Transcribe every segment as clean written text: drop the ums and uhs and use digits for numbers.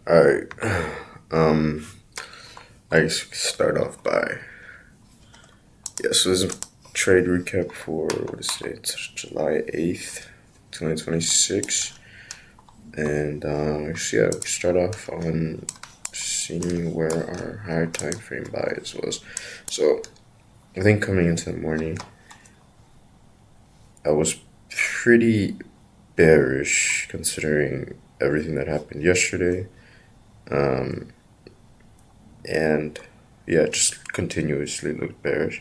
All right. Um, I guess we could start off by so this is a trade recap for what is today? It's July 8th, 2026, and we can start off on seeing where our higher time frame bias was. So I think coming into the morning, I was pretty bearish considering everything that happened yesterday. Um, and yeah, just continuously looked bearish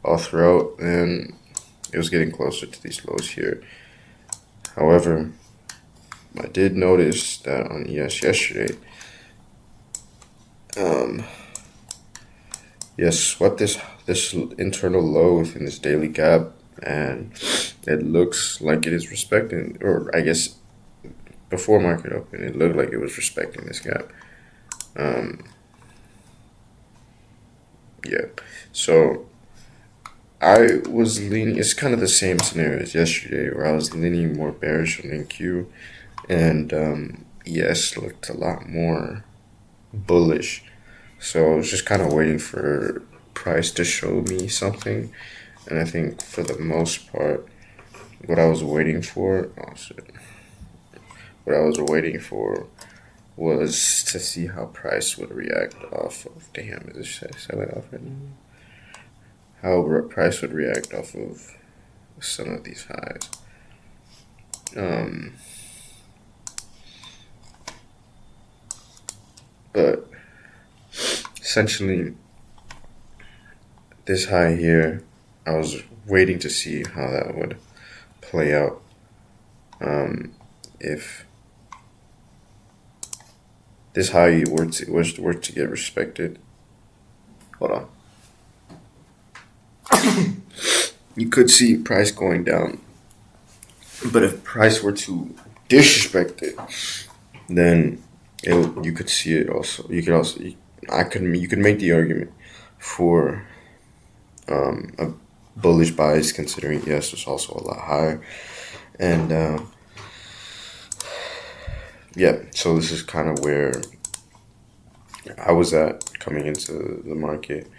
all throughout, and it was getting closer to these lows here. However, I did notice that on ES yesterday, um, yes, what this internal low within this daily gap, and it looks like it is respecting, or I guess before market open, it looked like it was respecting this gap. Um, yeah, so I was leaning. It's kind of the same scenario as yesterday, where I was leaning more bearish on NQ, and ES looked a lot more bullish. So I was just kind of waiting for price to show me something, and I think for the most part, what I was waiting for, what I was waiting for was to see how price would react off of. Damn, is this selling off right now? How price would react off of some of these highs. Um, but essentially, this high here, I was waiting to see how that would play out. If this high were to get respected, hold on, you could see price going down. But if price were to disrespect it, then you could see it also. You could make the argument for a bullish bias, considering ES was also a lot higher, and yeah. So this is kind of where I was at coming into the market,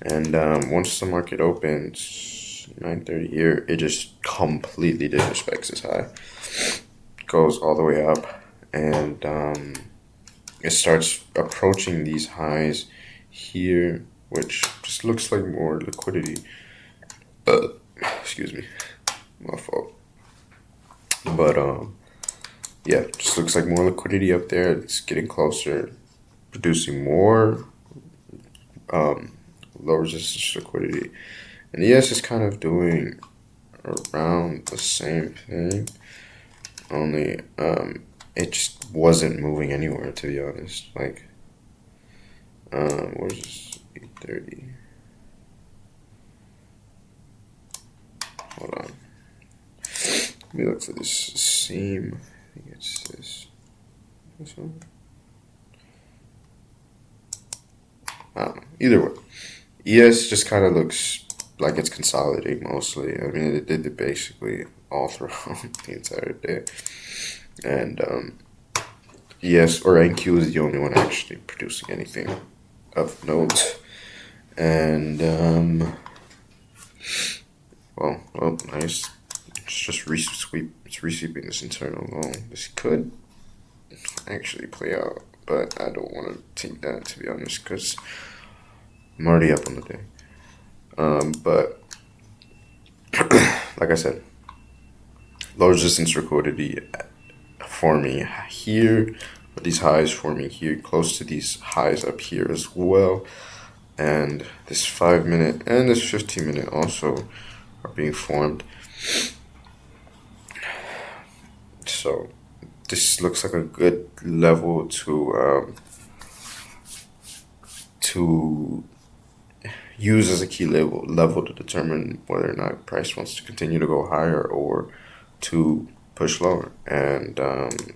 and once the market opens 9:30 here, it just completely disrespects this high, goes all the way up, and it starts approaching these highs here, which just looks like more liquidity. Excuse me, my fault. But yeah, just looks like more liquidity up there. It's getting closer, producing more low resistance liquidity. And ES is kind of doing around the same thing, only it just wasn't moving anywhere, to be honest. Like, where's this 8:30? Hold on. Let me look for this seam. I think it's this one. I don't know. Either way, ES just kind of looks like it's consolidating mostly. I mean, it did it basically all throughout the entire day. And ES or NQ is the only one actually producing anything of note. And well, nice. It's just It's resweeping this internal low. This could actually play out, but I don't want to take that, to be honest, because I'm already up on the day. But like I said, low resistance liquidity forming here, but these highs forming here, close to these highs up here as well. And this 5-minute and this 15-minute also are being formed. So this looks like a good level to use as a key level to determine whether or not price wants to continue to go higher or to push lower. And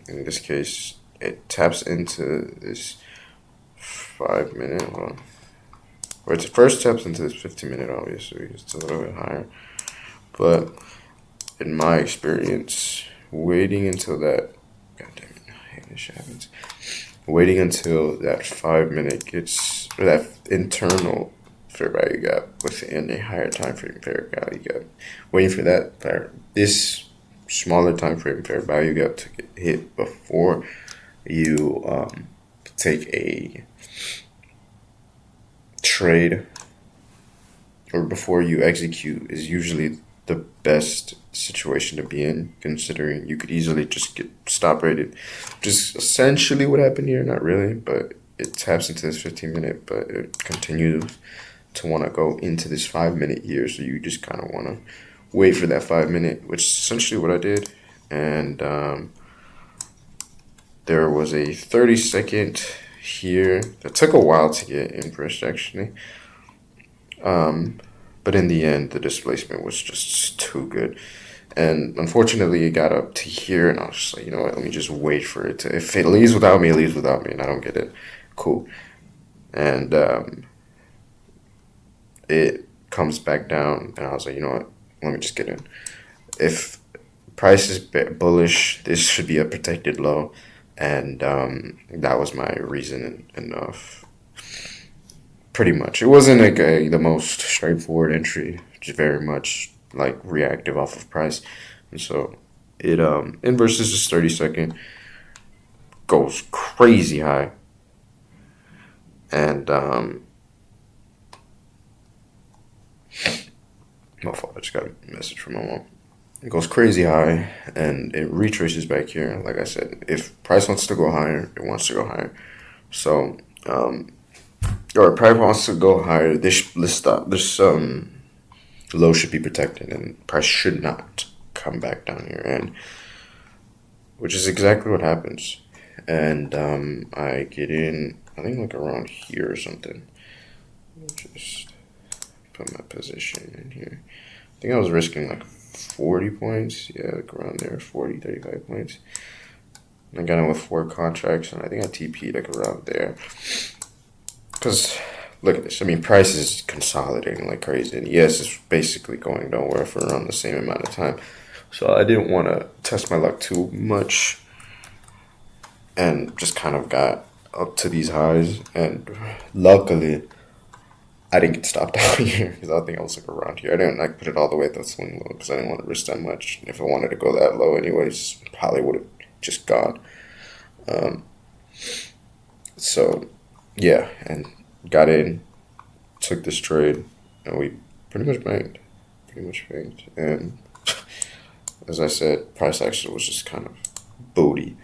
in this case, it taps into this 5-minute. Well, or it first taps into this 15-minute. Obviously, it's a little bit higher, but in my experience, waiting until that, God damn it, I hate this shit happens. waiting until that 5 minute gets, or that internal fair value gap within a higher time frame fair value gap. Waiting for this smaller time frame fair value gap to get hit before you take a trade, or before you execute, is usually the best situation to be in, considering you could easily just get stop rated, which is essentially what happened here. Not really, but it taps into this 15 minute, but it continues to want to go into this 5 minute here. So you just kind of want to wait for that 5 minute, which is essentially what I did. And there was a 30-second here that took a while to get inversed, actually. But in the end, the displacement was just too good. And unfortunately, it got up to here, and I was just like, you know what, let me just wait for it to. If it leaves without me, it leaves without me, and I don't get it. Cool. And it comes back down, and I was like, you know what, let me just get in. If price is bullish, this should be a protected low, and that was my reason enough. Pretty much. It wasn't like the most straightforward entry, just very much like reactive off of price. And so it inverses this 30-second, goes crazy high. And my fault, I just got a message from my mom. It goes crazy high, and it retraces back here. Like I said, if price wants to go higher, it wants to go higher. So or price wants to go higher, this low should be protected, and price should not come back down here, and which is exactly what happens. And I get in, I think like around here or something. Just put my position in here. I think I was risking like 40 points. Yeah, like around there, 40, 35 points. And I got in with 4 contracts, and I think I TP'd like around there. Because look at this. I mean, price is consolidating like crazy. And yes, it's basically going nowhere for around the same amount of time. So I didn't want to test my luck too much, and just kind of got up to these highs. And luckily, I didn't get stopped out here, because I think I was like around here. I didn't like put it all the way at the swing low, because I didn't want to risk that much. If I wanted to go that low anyways, probably would have just gone. So yeah, and got in, took this trade, and we pretty much banked. And as I said, price action was just kind of booty.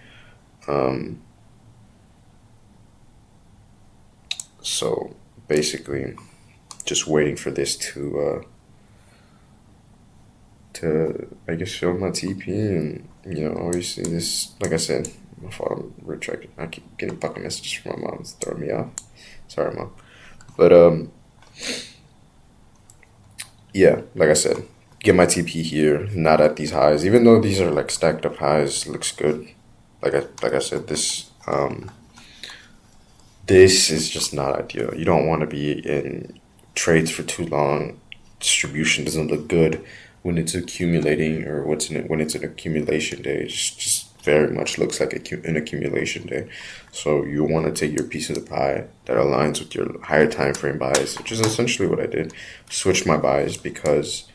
So basically, just waiting for this to I guess show my TP, and obviously this, like I said, my fault, I'm retracted. I keep getting fucking messages from my mom. It's throwing me off. Sorry, Mom. But yeah, like I said, get my TP here, not at these highs. Even though these are like stacked up highs, looks good. Like I said, this is just not ideal. You don't want to be in trades for too long. Distribution doesn't look good when it's accumulating, or when it's an accumulation day. It just very much looks like an accumulation day. So you want to take your piece of the pie that aligns with your higher time frame buys, which is essentially what I did. Switched my buys because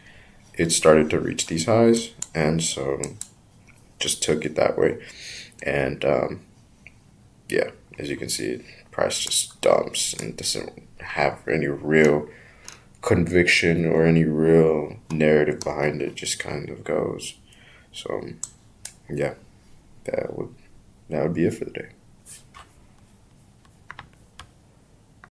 it started to reach these highs, and so just took it that way. And yeah, as you can see, price just dumps and doesn't have any real conviction or any real narrative behind it. Just kind of goes. So yeah, that would be it for the day.